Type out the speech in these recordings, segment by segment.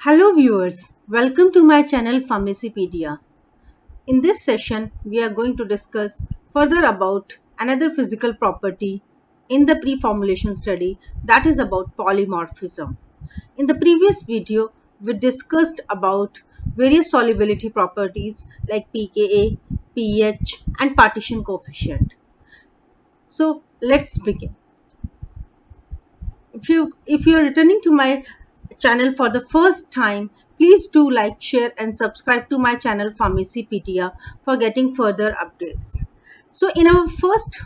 Hello viewers, welcome to my channel Pharmacypedia. In this session, we are going to discuss further about another physical property in the pre-formulation study, that is about polymorphism. In the previous video, we discussed about various solubility properties like pKa, pH and partition coefficient. So let's begin. If you are returning to my channel for the first time, please do like, share and subscribe to my channel Pharmacypedia for getting further updates. So in our first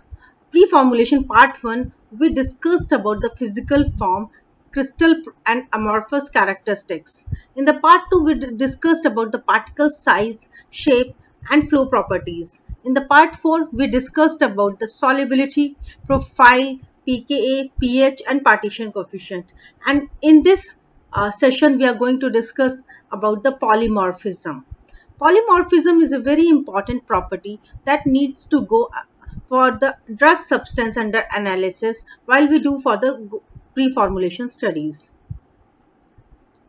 pre-formulation part 1, we discussed about the physical form, crystal and amorphous characteristics. In the part 2, we discussed about the particle size, shape and flow properties. In the part 4, we discussed about the solubility, profile, pKa, pH and partition coefficient. And in this session, we are going to discuss about the polymorphism. Polymorphism is a very important property that needs to go for the drug substance under analysis while we do for the pre-formulation studies.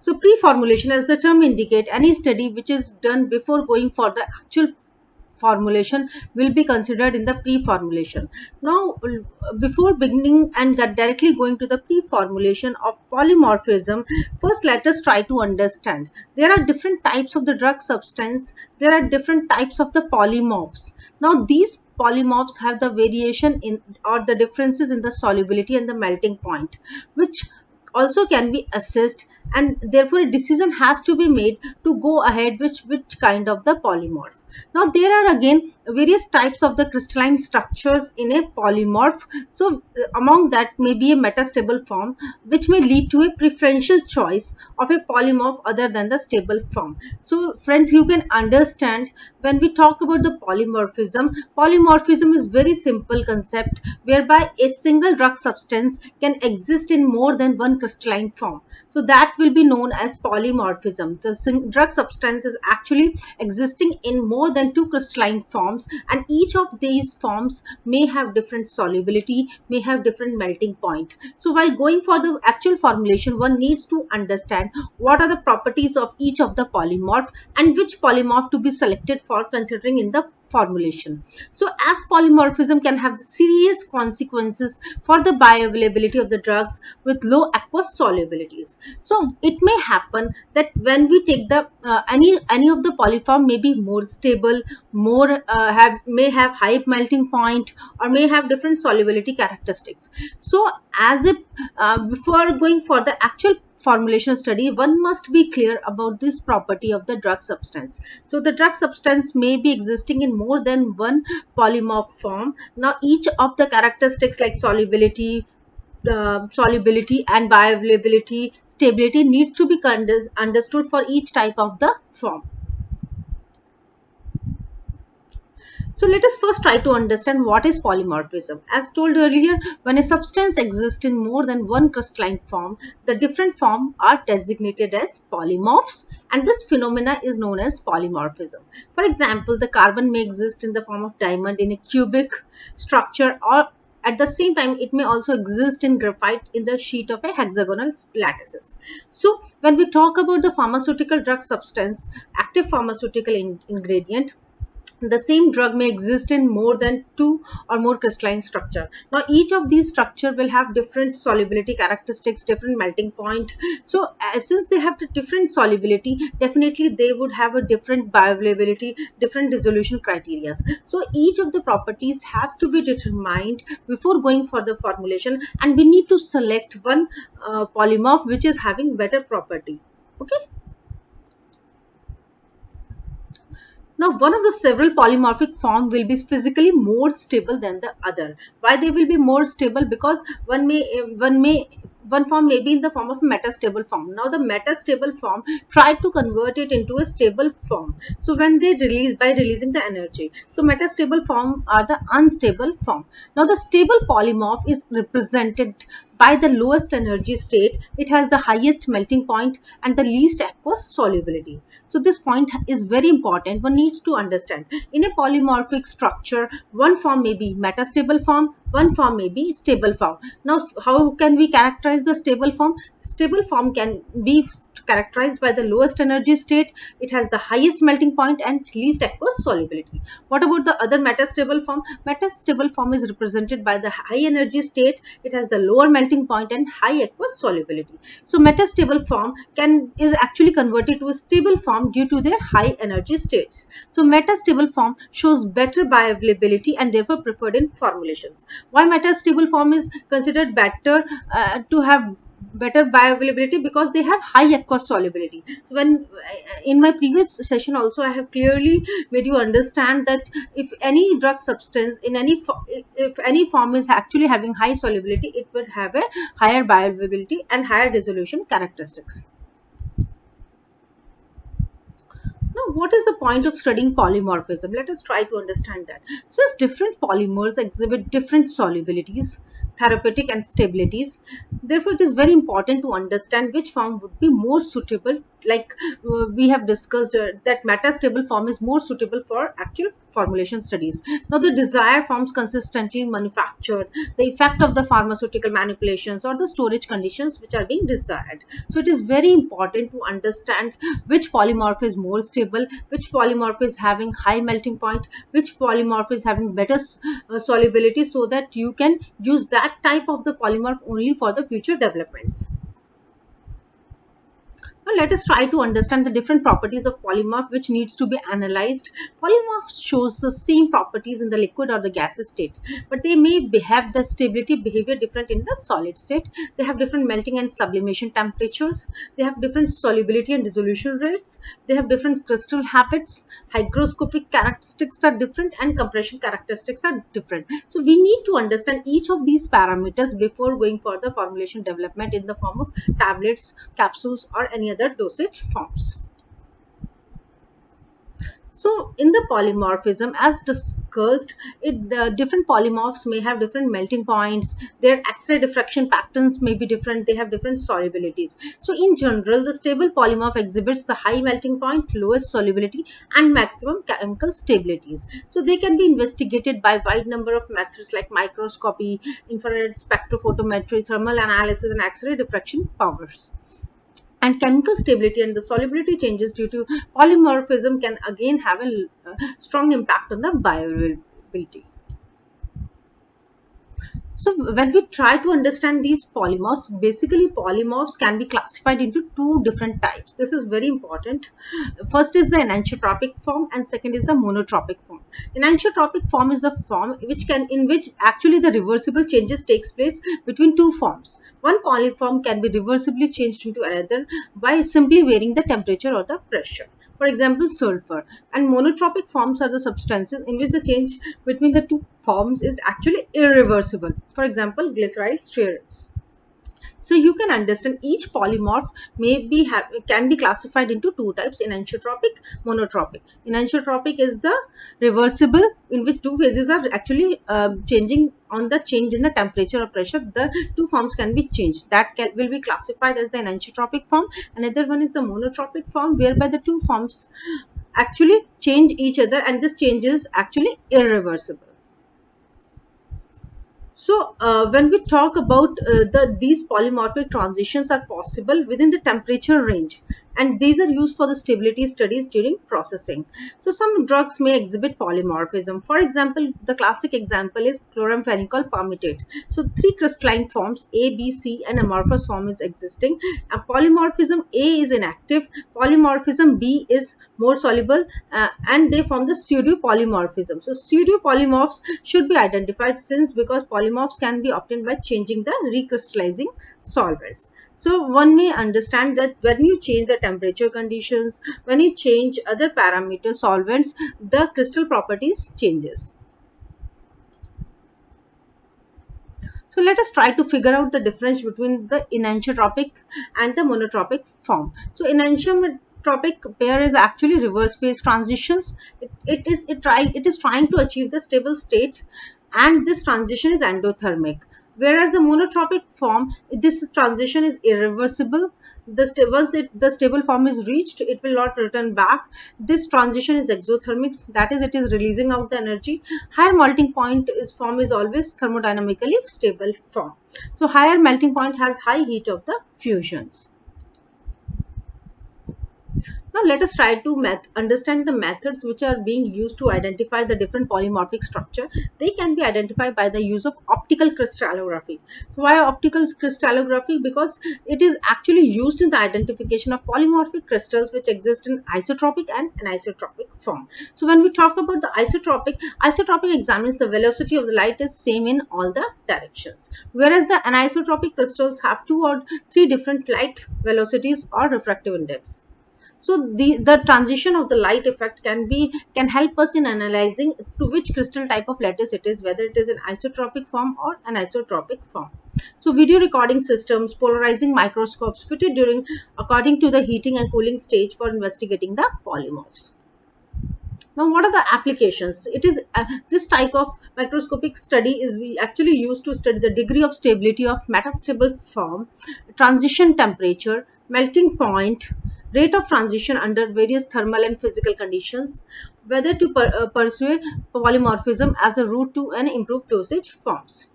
So pre-formulation, as the term indicate, any study which is done before going for the actual formulation will be considered in the pre-formulation. Now, before beginning and directly going to the pre-formulation of polymorphism, first let us try to understand. There are different types of the drug substance. There are different types of the polymorphs. Now, these polymorphs have the variation in or the differences in the solubility and the melting point, which also can be assessed, and therefore a decision has to be made to go ahead with which kind of the polymorph. Now there are again various types of the crystalline structures in a polymorph. So among that may be a metastable form, which may lead to a preferential choice of a polymorph other than the stable form. So friends, you can understand when we talk about the polymorphism is very simple concept whereby a single drug substance can exist in more than one crystalline form. So that will be known as polymorphism. The drug substance is actually existing in more than two crystalline forms, and each of these forms may have different solubility, may have different melting point. So while going for the actual formulation, one needs to understand what are the properties of each of the polymorph and which polymorph to be selected for considering in the formulation. So as polymorphism can have serious consequences for the bioavailability of the drugs with low aqueous solubilities. So it may happen that when we take the any of the polyform may be more stable, more may have high melting point or may have different solubility characteristics. So as if before going for the actual formulation study, one must be clear about this property of the drug substance. So the drug substance may be existing in more than one polymorph form. Now each of the characteristics like solubility and bioavailability, stability needs to be understood for each type of the form. So let us first try to understand what is polymorphism. As told earlier, when a substance exists in more than one crystalline form, the different forms are designated as polymorphs, and this phenomena is known as polymorphism. For example, the carbon may exist in the form of diamond in a cubic structure, or at the same time it may also exist in graphite in the sheet of a hexagonal lattices. So when we talk about the pharmaceutical drug substance, active pharmaceutical ingredient, the same drug may exist in more than two or more crystalline structure. Now each of these structure will have different solubility characteristics, different melting point. So since they have the different solubility, definitely they would have a different bioavailability, different dissolution criteria. So each of the properties has to be determined before going for the formulation, and we need to select one polymorph which is having better property. Okay. Now, one of the several polymorphic form will be physically more stable than the other. Why they will be more stable? Because one form may be in the form of metastable form. Now, the metastable form try to convert it into a stable form. So, when they release by releasing the energy, so metastable form are the unstable form. Now, the stable polymorph is represented by the lowest energy state. It has the highest melting point and the least aqueous solubility. So this point is very important. One needs to understand. In a polymorphic structure, one form may be metastable form, one form may be stable form. Now, how can we characterize characterize the stable form? Stable form can be characterized by the lowest energy state. It has the highest melting point and least aqueous solubility. What about the other metastable form? Metastable form is represented by the high energy state. It has the lower melting point and high aqueous solubility. So metastable form is actually converted to a stable form due to their high energy states. So metastable form shows better bioavailability and therefore preferred in formulations. Why metastable form is considered better to have better bioavailability? Because they have high aqueous solubility. So when in my previous session also I have clearly made you understand that if any drug substance in if any form is actually having high solubility, it would have a higher bioavailability and higher resolution characteristics. Now, what is the point of studying polymorphism? Let us try to understand that. Since different polymers exhibit different solubilities, therapeutic and stabilities, therefore it is very important to understand which form would be more suitable. Like we have discussed that metastable form is more suitable for actual formulation studies. Now, the desired forms consistently manufactured, the effect of the pharmaceutical manipulations or the storage conditions which are being desired. So it is very important to understand which polymorph is more stable, which polymorph is having high melting point, which polymorph is having better solubility, so that you can use that type of the polymorph only for the future developments. Now let us try to understand the different properties of polymorph which needs to be analyzed. Polymorph shows the same properties in the liquid or the gaseous state, but they may have the stability behavior different in the solid state. They have different melting and sublimation temperatures. They have different solubility and dissolution rates. They have different crystal habits. Hygroscopic characteristics are different and compression characteristics are different. So we need to understand each of these parameters before going for the formulation development in the form of tablets, capsules or any other dosage forms. So in the polymorphism, as discussed, different polymorphs may have different melting points. Their X-ray diffraction patterns may be different. They have different solubilities. So in general, the stable polymorph exhibits the high melting point, lowest solubility and maximum chemical stabilities. So they can be investigated by wide number of methods like microscopy, infrared spectrophotometry, thermal analysis and X-ray diffraction powers. And chemical stability and the solubility changes due to polymorphism can again have a strong impact on the bioavailability. So when we try to understand these polymorphs, basically polymorphs can be classified into two different types. This is very important. First is the enantiotropic form and second is the monotropic form. Enantiotropic form is the form in which actually the reversible changes takes place between two forms. One polyform can be reversibly changed into another by simply varying the temperature or the pressure. For example, sulfur. And monotropic forms are the substances in which the change between the two forms is actually irreversible. For example, glyceryl stearates. So you can understand each polymorph can be classified into two types: enantiotropic, monotropic. Enantiotropic is the reversible, in which two phases are actually changing on the change in the temperature or pressure. The two forms can be changed. That will be classified as the enantiotropic form. Another one is the monotropic form, whereby the two forms actually change each other and this change is actually irreversible. So when we talk about these polymorphic transitions are possible within the temperature range, and these are used for the stability studies during processing. So some drugs may exhibit polymorphism. For example, the classic example is chloramphenicol palmitate. So three crystalline forms A, B, C and amorphous form is existing. A polymorphism A is inactive, polymorphism B is more soluble, and they form the pseudo polymorphism. So pseudo polymorphs should be identified because polymorphs can be obtained by changing the recrystallizing solvents. So one may understand that when you change the temperature conditions, when you change other parameter solvents, the crystal properties changes. So let us try to figure out the difference between the enantiotropic and the monotropic form. So enantiotropic pair is actually reverse phase transitions. It is trying to achieve the stable state, and this transition is endothermic. Whereas the monotropic form, this transition is irreversible. the stable form is reached, it will not return back. This transition is exothermic, that is, it is releasing out the energy. Higher melting point form is always thermodynamically stable form. So higher melting point has high heat of the fusions. Now let us try to understand the methods which are being used to identify the different polymorphic structure. They can be identified by the use of optical crystallography. Why optical crystallography? Because it is actually used in the identification of polymorphic crystals which exist in isotropic and anisotropic form. So when we talk about the isotropic examines the velocity of the light is same in all the directions, whereas the anisotropic crystals have 2 or 3 different light velocities or refractive index. So the transition of the light effect can help us in analyzing to which crystal type of lattice it is, whether it is an isotropic form or an anisotropic form. So video recording systems, polarizing microscopes fitted during according to the heating and cooling stage for investigating the polymorphs. Now, what are the applications? It is this type of microscopic study is we actually used to study the degree of stability of metastable form, transition temperature, melting point, rate of transition under various thermal and physical conditions, whether to pursue polymorphism as a route to an improved dosage forms.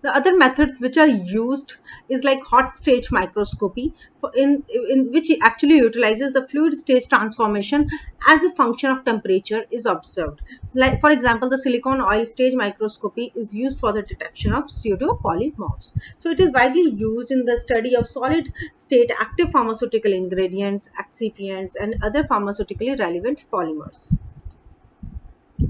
The other methods which are used is like hot stage microscopy, in which it actually utilizes the fluid stage transformation as a function of temperature is observed. Like for example, the silicon oil stage microscopy is used for the detection of pseudopolymorphs. So it is widely used in the study of solid state active pharmaceutical ingredients, excipients, and other pharmaceutically relevant polymers.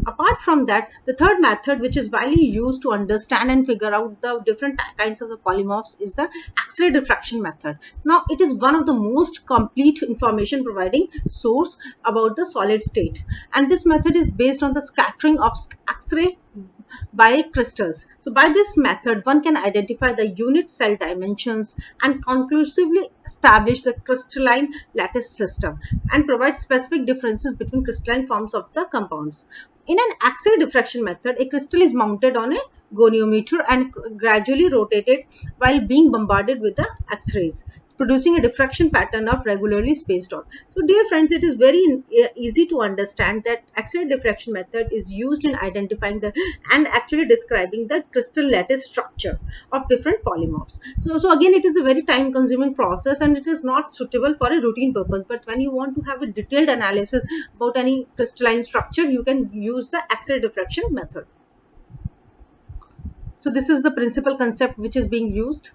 Apart from that, the third method which is widely used to understand and figure out the different kinds of the polymorphs is the X-ray diffraction method. Now it is one of the most complete information providing source about the solid state, and this method is based on the scattering of X-ray by crystals. So by this method one can identify the unit cell dimensions and conclusively establish the crystalline lattice system and provide specific differences between crystalline forms of the compounds. In an X-ray diffraction method, a crystal is mounted on a goniometer and gradually rotated while being bombarded with the X-rays, producing a diffraction pattern of regularly spaced out. So dear friends, it is very easy to understand that X-ray diffraction method is used in identifying the and actually describing the crystal lattice structure of different polymorphs. So again, it is a very time consuming process and it is not suitable for a routine purpose, but when you want to have a detailed analysis about any crystalline structure, you can use the X-ray diffraction method. So this is the principal concept which is being used.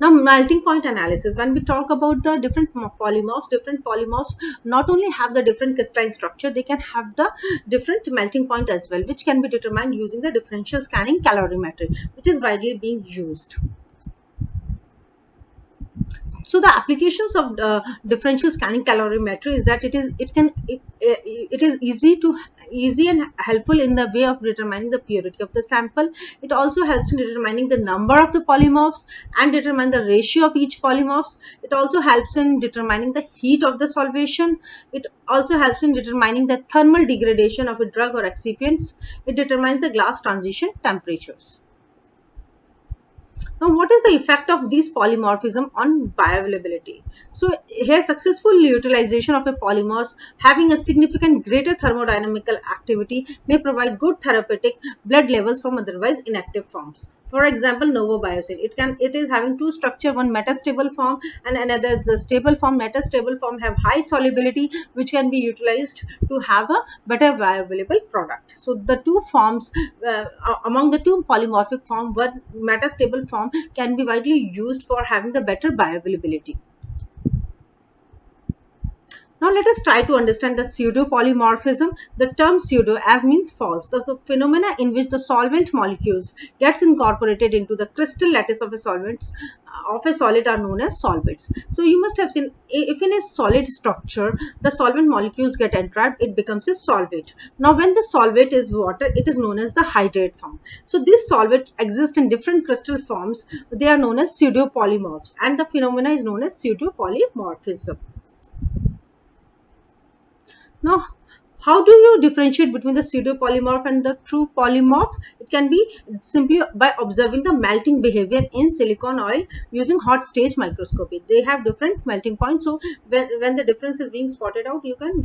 Now, melting point analysis. When we talk about the different polymorphs not only have the different crystalline structure, they can have the different melting point as well, which can be determined using the differential scanning calorimetry, which is widely being used. So the applications of differential scanning calorimetry is that it is easy and helpful in the way of determining the purity of the sample. It also helps in determining the number of the polymorphs and determine the ratio of each polymorphs. It also helps in determining the heat of the solvation. It also helps in determining the thermal degradation of a drug or excipients. It determines the glass transition temperatures. Now, what is the effect of these polymorphism on bioavailability? So, here successful utilization of a polymers having a significant greater thermodynamical activity may provide good therapeutic blood levels from otherwise inactive forms. For example, novobiocin. It is having two structure, one metastable form and another the stable form. Metastable form have high solubility, which can be utilized to have a better bioavailable product. So the two forms among the two polymorphic form, one metastable form can be widely used for having the better bioavailability. Now let us try to understand the pseudo-polymorphism. The term pseudo as means false. The phenomena in which the solvent molecules gets incorporated into the crystal lattice of a solid are known as solvates. So you must have seen if in a solid structure the solvent molecules get entrapped, it becomes a solvate. Now when the solvate is water, it is known as the hydrate form. So this solvate exists in different crystal forms. They are known as pseudo-polymorphs and the phenomena is known as pseudo-polymorphism. Now, How do you differentiate between the pseudo polymorph and the true polymorph? It can be simply by observing the melting behavior in silicon oil using hot stage microscopy. They have different melting points, so when the difference is being spotted out, you can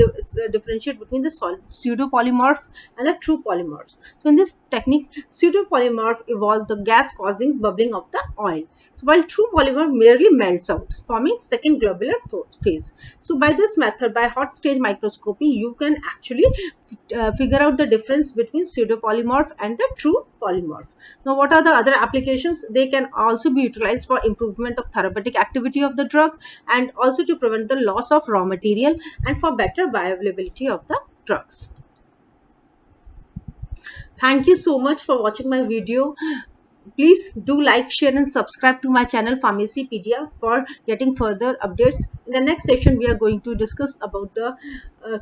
differentiate between the pseudo polymorph and the true polymorphs. So in this technique, pseudo polymorph evolved the gas causing bubbling of the oil, while true polymer merely melts out, forming second globular phase. So by this method, by hot stage microscopy, you can actually figure out the difference between pseudo polymorph and the true polymorph. Now, what are the other applications? They can also be utilized for improvement of therapeutic activity of the drug, and also to prevent the loss of raw material and for better bioavailability of the drugs. Thank you so much for watching my video. Please do like, share and subscribe to my channel Pharmacypedia for getting further updates. In the next session, we are going to discuss about the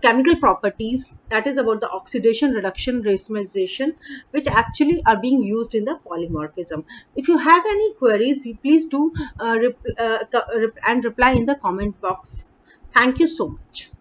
chemical properties, that is about the oxidation, reduction, racemization, which actually are being used in the polymorphism. If you have any queries, please do and reply in the comment box. Thank you so much.